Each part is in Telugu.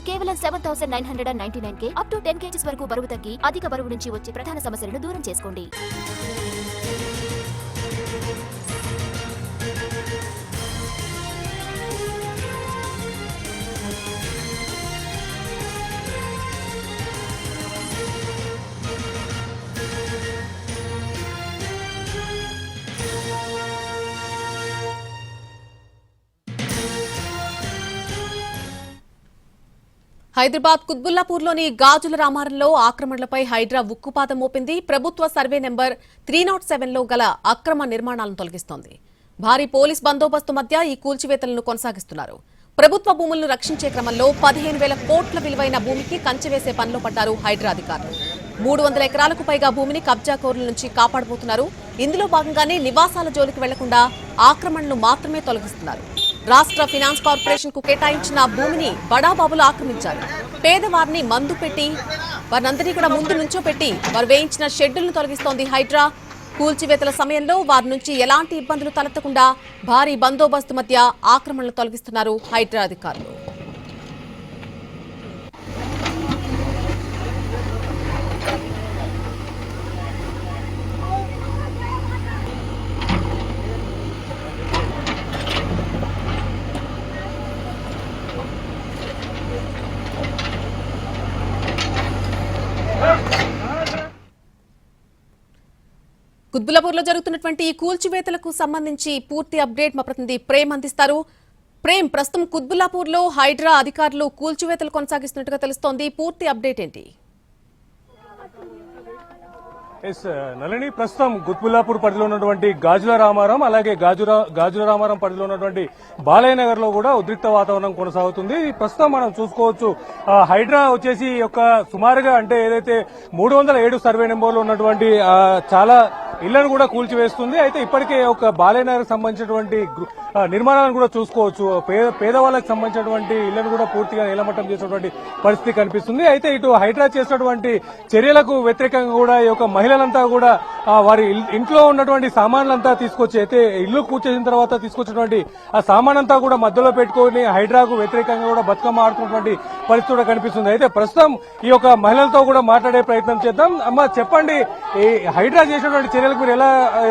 కేవలం 7,999 అప్ టు 10 kgs వరకు బరువు తగ్గి అధిక బరువు నుంచి వచ్చే ప్రధాన సమస్యలను దూరం చేసుకోండి. హైదరాబాద్ కుత్బుల్లాపూర్లోని గాజుల రామారంలో ఆక్రమణలపై హైడ్రా ఉక్కుపాదం మోపింది. ప్రభుత్వ సర్వే నెంబర్ 307లో గల అక్రమ నిర్మాణాలను తొలగిస్తోంది. భారీ పోలీస్ బందోబస్తు మధ్య ఈ కూల్చివేతలను కొనసాగిస్తున్నారు. ప్రభుత్వ భూములను రక్షించే క్రమంలో 15,000 కోట్ల విలువైన భూమికి కంచె వేసే పనిలో పడ్డారు హైడ్రా అధికారులు. 300 ఎకరాలకు పైగా భూమిని కబ్జాకోరుల నుంచి కాపాడబోతున్నారు. ఇందులో భాగంగానే నివాసాల జోలికి వెళ్లకుండా ఆక్రమణలు మాత్రమే తొలగిస్తున్నారు. రాష్ట్ర ఫైనాన్స్ కార్పొరేషన్ కు కేటాయించిన భూమిని బడాబాబులు ఆక్రమించారు. పేదవారిని మందు పెట్టి వారినందరినీ కూడా ముందు నుంచో పెట్టి వారు వేయించిన షెడ్యూల్ను తొలగిస్తోంది హైడ్రా. కూల్చివేతల సమయంలో వారి నుంచి ఎలాంటి ఇబ్బందులు తలెత్తకుండా భారీ బందోబస్తు మధ్య ఆక్రమణలు తొలగిస్తున్నారు హైడ్రా అధికారులు. కుత్బుల్లాపూర్లో జరుగుతున్నటువంటి ఈ కూల్చివేతలకు సంబంధించి పూర్తి అప్డేట్ మా ప్రతినిధి ప్రేమ్ అందిస్తారు. ప్రేమ్, ప్రస్తుతం కుత్బుల్లాపూర్లో హైడ్రా అధికారులు కూల్చివేతలు కొనసాగిస్తున్నట్టుగా తెలుస్తోంది. పూర్తి అప్డేట్ ఏంటి? నళిని, ప్రస్తుతం కుత్బుల్లాపూర్ పరిధిలో ఉన్నటువంటి గాజుల రామారం, అలాగే గాజుల రామారం పరిధిలో ఉన్నటువంటి బాలయ్య నగర్ లో కూడా ఉద్రిక్త వాతావరణం కొనసాగుతుంది. ప్రస్తుతం మనం చూసుకోవచ్చు, హైడ్రా వచ్చేసి యొక్క సుమారుగా అంటే ఏదైతే 307 సర్వే నెంబర్లో ఉన్నటువంటి చాలా ఇళ్లను కూడా కూల్చివేస్తుంది. అయితే ఇప్పటికే ఒక బాలయ్య నగర్ సంబంధించినటువంటి నిర్మాణాలను కూడా చూసుకోవచ్చు. పేదవాళ్ళకి సంబంధించినటువంటి ఇళ్లను కూడా పూర్తిగా నీలమట్టం చేసినటువంటి పరిస్థితి కనిపిస్తుంది. అయితే ఇటు హైడ్రా చేసినటువంటి చర్యలకు వ్యతిరేకంగా కూడా ఈ యొక్క మహిళలంతా కూడా వారి ఇంట్లో ఉన్నటువంటి సామాన్లంతా తీసుకొచ్చి, అయితే ఇల్లు కూర్చేసిన తర్వాత తీసుకొచ్చినటువంటి ఆ సామాన్ అంతా కూడా మధ్యలో పెట్టుకుని హైడ్రాకు వ్యతిరేకంగా కూడా బతుకమ్మ ఆడుతున్నటువంటి పరిస్థితి కూడా కనిపిస్తుంది. అయితే ప్రస్తుతం ఈ యొక్క మహిళలతో కూడా మాట్లాడే ప్రయత్నం చేద్దాం. అమ్మ, చెప్పండి, ఈ హైడ్రా చేసినటువంటి చర్యలకు మీరు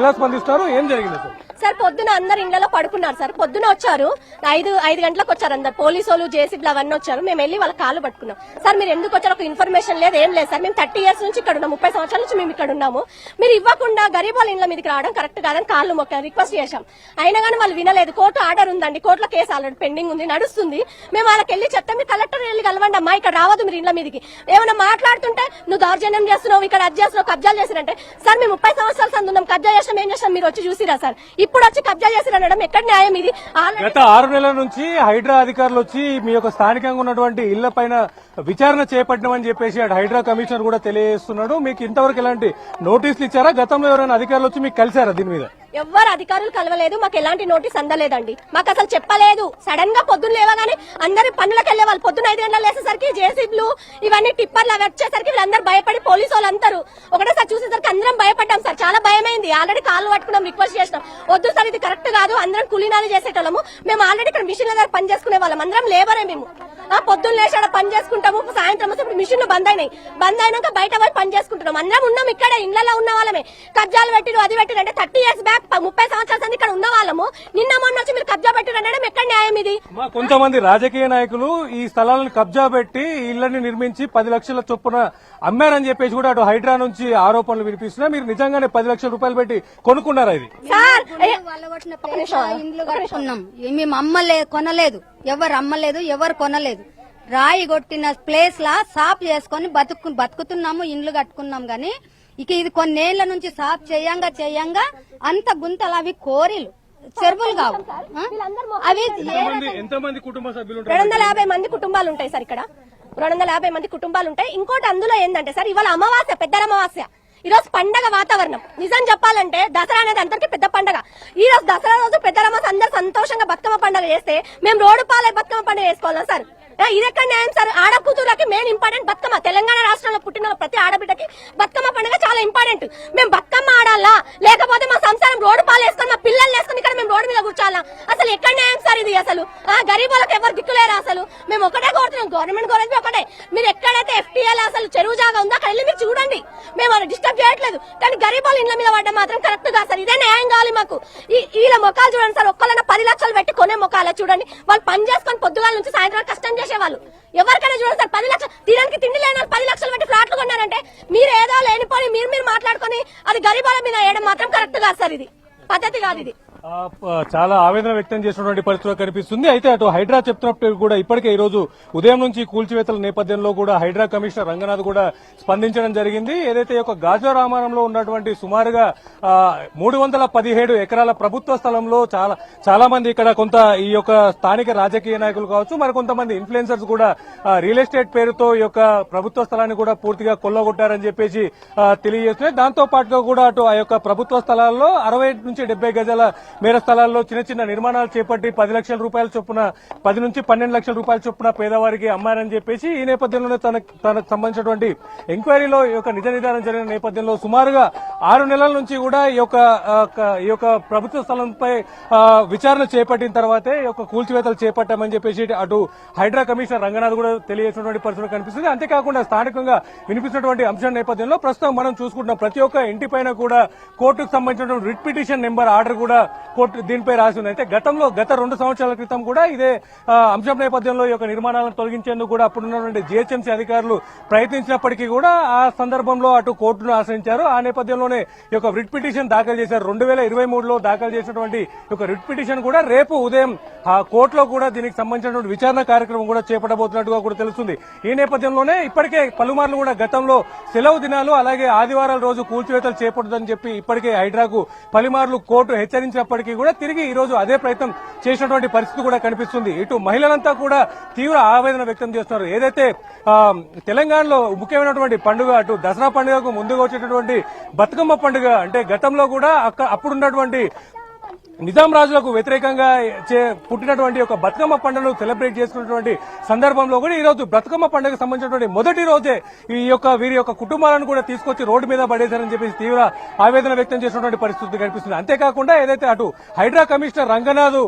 ఎలా స్పందిస్తారు? ఏం జరిగింది సార్? పొద్దున అందరు ఇండ్లలో పడుకున్నారు సార్. పొద్దున వచ్చారు, 5 గంటలకు వచ్చారు అందరు పోలీసు వాళ్ళు, జేసీబీలు అవన్నీ వచ్చారు. మేము వెళ్ళి వాళ్ళ కాళ్ళు పట్టుకున్నాం. సార్ మీరు ఎందుకు వచ్చారు? ఒక ఇన్ఫర్మేషన్ లేదు, ఏం లేదు సార్. మేము 30 years నుంచి ఇక్కడ ఉన్నాం, 30 సంవత్సరాల నుంచి మేము ఇక్కడ ఉన్నాము. మీరు ఇవ్వకుండా గరీబ్ వాళ్ళ ఇంట్లో మీదకి రావడం కరెక్ట్ కాదని కాళ్ళు మొక్కాం, రిక్వెస్ట్ చేశాం. అయినా కానీ వాళ్ళు వినలేదు. కోర్టు ఆర్డర్ ఉందండి, కోర్టులో కేసు ఆల్రెడీ పెండింగ్ ఉంది, నడుస్తుంది. మేము వాళ్ళకి వెళ్ళి చెప్తాం, మీరు కలెక్టర్ వెళ్ళి కలవండి అమ్మా, ఇక్కడ రావద్దు మీరు ఇంట్లో మీదకి. ఏమైనా మాట్లాడుతుంటే నువ్వు దౌర్జన్యం చేస్తున్నావు, ఇక్కడ అది చేస్తున్నావు, కబ్జాలు చేసినంటే సార్ మేము 30 సంవత్సరాల సంది ఉన్నాం, కబ్జా చేసాం, ఏం చేసాం, మీరు వచ్చి చూసిరా సార్? ఇప్పుడు వచ్చి కబ్జా చేసి ఎక్కడ న్యాయం ఇది? గత 6 నెలల నుంచి హైడ్రా అధికారులు వచ్చి మీ యొక్క స్థానికంగా ఉన్నటువంటి ఇళ్ల పైన విచారణ చేపట్టినామని చెప్పేసి అటు హైడ్రా కమిషనర్ కూడా తెలియజేస్తున్నాడు. మీకు ఇంతవరకు ఎలాంటి నోటీసులు ఇచ్చారా? గతంలో ఎవరైనా అధికారులు వచ్చి మీకు కలిసారా దీని మీద? ఎవ్వరు అధికారులు కలవలేదు, మాకు ఎలాంటి నోటీస్ అందలేదండి, మాకు అసలు చెప్పలేదు. సడన్ గా పొద్దున్న లేవగానే అందరి పనులకు వెళ్లే వాళ్ళు పొద్దున్న 5 గంటలు లేసేసరికి జేసీబీలు ఇవన్నీ టిప్పర్లు అవి వచ్చేసరికి వీళ్ళందరూ భయపడి పోలీసు వాళ్ళు అందరూ ఒకటేసారి చూసేసరికి అందరం భయపడ్డాం సార్. చాలా భయమైంది. ఆల్రెడీ కాళ్ళు పట్టుకున్నాం, రిక్వెస్ట్ చేసినాం, వద్దు సార్ ఇది కరెక్ట్ కాదు, అందరం కూలీనాలు చేసేటోళ్ళము. మేము ఆల్రెడీ ఇక్కడ మిషన్ల దగ్గర పని చేసుకునే వాళ్ళం, అందరం లేబరే. మేము పొద్దున్న లేచాడ పని చేసుకుంటాము, సాయంత్రం ఇప్పుడు మిషన్లు బంద్ అయినాయి. బంద్ అయినాక బయట పోయి పని చేసుకుంటున్నాం. అందరం ఉన్నాం ఇక్కడే, ఇళ్లలో ఉన్న వాళ్ళమే. కబ్జాలు పెట్టిరు, అది పెట్టిరు అంటే 30 years బ్యాక్ 30 సంవత్సరాల సంది ఇక్కడ ఉన్న వాళ్ళము. నిన్న మొన్న వచ్చి మీరు కబ్జా పెట్టిరు అనడం ఎక్కడ న్యాయం ఇది? కొంతమంది రాజకీయ నాయకులు ఈ స్థలాలను కబ్జా పెట్టి ఇళ్లని నిర్మించి 10 లక్షల చొప్పున అమ్మారని చెప్పేసి కూడా అటు హైడ్రా నుంచి ఆరోపణలు వినిపిస్తున్నా. మీరు నిజంగానే 10 లక్షల రూపాయలు పెట్టి కొనుక్కున్నారా ఇది? ఇండ్లు కట్టుకున్నాం, మేము కొనలేదు, ఎవరు అమ్మలేదు, ఎవరు కొనలేదు. రాయి కొట్టిన ప్లేస్ లా సాఫ్ చేసుకుని బతుకుతున్నాము, ఇండ్లు కట్టుకున్నాం. గాని ఇక ఇది కొన్నేళ్ల నుంచి సాఫ్ చేయంగా అంత గుంతలు, అవి కోరిలు, చెరువులు కావు. అవి 250 మంది కుటుంబాలు ఉంటాయి సార్. ఇక్కడ 250 మంది కుటుంబాలు ఉంటాయి. ఇంకోటి అందులో ఏంటంటే సార్, ఇవాళ అమావాస్య, పెద్ద అమావాస్య, ఈ రోజు పండగ వాతావరణం. నిజం చెప్పాలంటే దసరా అనేది అందరికీ పెద్ద పండగ. ఈ రోజు దసరా రోజు పెద్ద అమావాస్య అందరు సంతోషంగా బతుకమ్మ పండుగ చేస్తే మేము రోడ్డు పాలే బతుకమ్మ పండుగ చేసుకోవాలా సార్? ఇది ఎక్కడ న్యాయం సార్? ఆడ కూతురులకి మెయిన్ ఇంపార్టెంట్ బతుకమ్మ. తెలంగాణ రాష్ట్రంలో పుట్టిన ప్రతి ఆడబిడ్డకి బతుకమ్మ పండుగ చాలా ఇంపార్టెంట్. మేము బతుకమ్మ ఆడాలా, లేకపోతే మా సంసారం రోడ్డు పాలు వేసుకొని మా పిల్లలు వేసుకొని ఇక్కడ మేము రోడ్డు మీద కూర్చోాలా? అసలు ఎక్కడ న్యాయం సార్ ఇది? అసలు గరీబులకు ఎవరు దిక్కులేరు. అసలు మేము ఒకటే కోరుతున్నాం, గవర్నమెంట్ గురించి ఒకటే, మీరు ఎక్కడైతే FTL అసలు చెరువు జాగా ఉందో అక్కడ వెళ్ళి మీరు చూడండి. మేము డిస్టర్బ్ చేయట్లేదు, కానీ గరీబుల ఇండ్ల మీద పడ్డ మాత్రం కరెక్ట్ గా సార్. ఇదే న్యాయం కావాలి మాకు. వీళ్ళ మొక్కలు చూడండి సార్, ఒక్కళ్ళైనా 10 లక్షలు పెట్టి కొనే మొక్కలు చూడండి. వాళ్ళు పని చేసుకొని పొద్దుగాల నుంచి సాయంత్రం కష్టం చేసేవాళ్ళు. ఎవరికైనా చూడండి సార్, 10 లక్షలు తినడానికి తిండి లేని 10 లక్షలు పెట్టి ఫ్లాట్లు కొన్నారంటే మీరు ఏదో లేనిపోయి మీరు మాట్లాడుకొని అది గరీబాల మీద వేయడం మాత్రం కరెక్ట్ కాదు సార్. ఇది పద్ధతి కాదు. ఇది చాలా ఆవేదన వ్యక్తం చేసినటువంటి పరిస్థితులు కనిపిస్తుంది. అయితే అటు హైడ్రా చెప్తున్నప్పుడు కూడా ఇప్పటికే ఈ రోజు ఉదయం నుంచి కూల్చివేతల నేపథ్యంలో కూడా హైడ్రా కమిషనర్ రంగనాథ్ కూడా స్పందించడం జరిగింది. ఏదైతే ఒక గాజుల రామారంలో ఉన్నటువంటి సుమారుగా 317 ఎకరాల ప్రభుత్వ స్థలంలో చాలా మంది ఇక్కడ కొంత ఈ యొక్క స్థానిక రాజకీయ నాయకులు కావచ్చు, మరి కొంతమంది ఇన్ఫ్లుయెన్సర్స్ కూడా రియల్ ఎస్టేట్ పేరుతో ఈ యొక్క ప్రభుత్వ స్థలాన్ని కూడా పూర్తిగా కొల్లగొట్టారని చెప్పేసి తెలియజేస్తున్నాయి. దాంతో పాటుగా కూడా అటు ఆ యొక్క ప్రభుత్వ స్థలాల్లో 60 నుంచి 70 గజాల మేర స్థలాల్లో చిన్న చిన్న నిర్మాణాలు చేపట్టి 10 లక్షల రూపాయల చొప్పున 10 నుంచి 12 లక్షల రూపాయల చొప్పున పేదవారికి అమ్మారని చెప్పేసి ఈ నేపథ్యంలోనే తనకు సంబంధించినటువంటి ఎంక్వైరీలో ఈ యొక్క నిజ నిర్ధారణ జరిగిన నేపథ్యంలో సుమారుగా 6 నెలల నుంచి కూడా ఈ యొక్క ప్రభుత్వ స్థలంపై విచారణ చేపట్టిన తర్వాతే ఈ యొక్క కూల్చివేతలు చేపట్టామని చెప్పేసి అటు హైడ్రా కమిషనర్ రంగనాథ్ కూడా తెలియజేసినటువంటి పరిస్థితులు కనిపిస్తుంది. అంతేకాకుండా స్థానికంగా వినిపిస్తున్నటువంటి అంశం నేపథ్యంలో ప్రస్తుతం మనం చూసుకుంటున్నాం ప్రతి ఒక్క ఇంటి పైన కూడా కోర్టుకు సంబంధించినటువంటి రిట్ పిటిషన్ నెంబర్ ఆర్డర్ కూడా కోర్టు దీనిపై రాసి ఉంది. అయితే గత 2 సంవత్సరాల క్రితం కూడా ఇదే అంశం నేపథ్యంలో ఈ యొక్క నిర్మాణాలను తొలగించేందుకు కూడా అప్పుడున్నటువంటి GHMC అధికారులు ప్రయత్నించినప్పటికీ కూడా ఆ సందర్భంలో అటు కోర్టును ఆశ్రయించారు. ఆ నేపథ్యంలోనే ఈ యొక్క రిట్ పిటిషన్ దాఖలు చేశారు. 2023లో దాఖలు చేసినటువంటి ఈ యొక్క రిట్ పిటిషన్ కూడా రేపు ఉదయం ఆ కోర్టులో కూడా దీనికి సంబంధించినటువంటి విచారణ కార్యక్రమం కూడా చేపట్టబోతున్నట్టుగా కూడా తెలుస్తుంది. ఈ నేపథ్యంలోనే ఇప్పటికే పలుమార్లు కూడా గతంలో సెలవు దినాలు అలాగే ఆదివారాల రోజు కూల్చివేతలు చేపట్టదని చెప్పి ఇప్పటికే హైడ్రాకు పలుమార్లు కోర్టు హెచ్చరించినప్పటికీ కూడా తిరిగి ఈ రోజు అదే ప్రయత్నం చేసినటువంటి పరిస్థితి కూడా కనిపిస్తుంది. ఇటు మహిళలంతా కూడా తీవ్ర ఆవేదన వ్యక్తం చేస్తున్నారు. ఏదైతే తెలంగాణలో ముఖ్యమైనటువంటి పండుగ అటు దసరా పండుగకు ముందుగా వచ్చేటటువంటి బతుకమ్మ పండుగ అంటే గతంలో కూడా అప్పుడున్నటువంటి నిజాం రాజులకు వ్యతిరేకంగా పుట్టినటువంటి ఒక బతుకమ్మ పండుగను సెలబ్రేట్ చేసుకున్నటువంటి సందర్భంలో కూడా ఈ రోజు బతుకమ్మ పండుగకు సంబంధించినటువంటి మొదటి రోజే వీరి యొక్క కుటుంబాలను కూడా తీసుకొచ్చి రోడ్డు మీద పడేశారని చెప్పేసి తీవ్ర ఆవేదన వ్యక్తం చేసినటువంటి పరిస్థితి కనిపిస్తుంది. అంతేకాకుండా ఏదైతే అటు హైడ్రా కమిషనర్ రంగనాథ్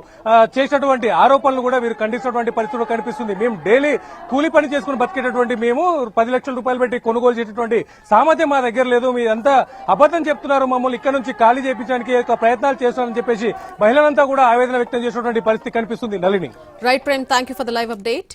చేసినటువంటి ఆరోపణలు కూడా వీరు ఖండిస్తున్నటువంటి పరిస్థితులు కనిపిస్తుంది. మేము డైలీ కూలి పని చేసుకుని బతికేటటువంటి మేము 10 లక్షల రూపాయలు పెట్టి కొనుగోలు చేసేటువంటి సామర్థ్యం మా దగ్గర లేదు, మీరంతా అబద్దం చెప్తున్నారు, మమ్మల్ని ఇక్కడ నుంచి ఖాళీ చేయించడానికి ప్రయత్నాలు చేస్తున్నారని చెప్పేసి మహిళలంతా కూడా ఆవేదన వ్యక్తం చేసినటువంటి పరిస్థితి కనిపిస్తుంది. Nalini. Right Prem, thank you for the live update.